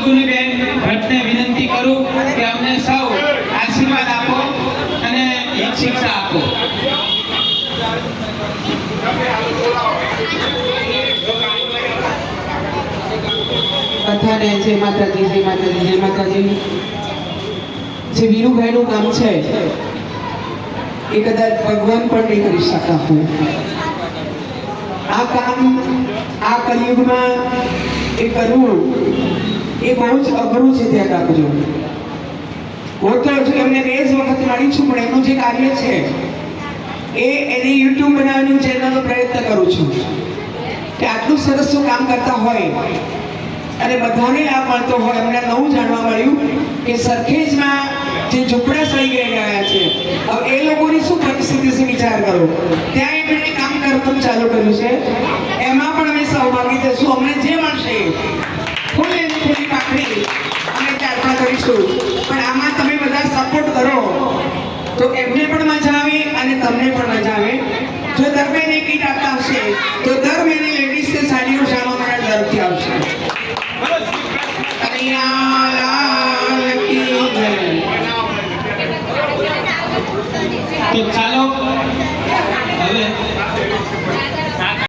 ફાલ્ગુનીબેન ભટ્ટને વિનંતી કરું કે અમને સૌ આશીર્વાદ આપો અને એક શિક્ષા આપો. બધાને જય માતાજી, જય માતાજી, જય માતાજી. જે વીરુભાઈનું કામ છે એ કદાચ ભગવાન પણ નહીં કરી શકતા હોય. આ કામ આ કલયુગમાં એ કરવું એ બહુ જ અઘરું છે. ત્યાં રાખજો. હું તો હજુ એમને 2 જ વખત મળી છું, પણ એનું જે કાર્ય છે એની યુટ્યુબ બનાવવાની ચેનલનો પ્રયત્ન કરું છું કે આટલું સરસ શું કામ કરતા હોય અને બધાને લાભ મળતો હોય. એમને નવું જાણવા મળ્યું કે સરખેજમાં જે ઝૂંપડા સળી ગયા છે, હવે એ લોકોની શું પરિસ્થિતિ છે વિચાર કરો. ત્યાં એમણે કામ કરવાનું ચાલુ કર્યું છે. એમાં પણ અમે સહભાગી થઈશું. અમને જે મળશે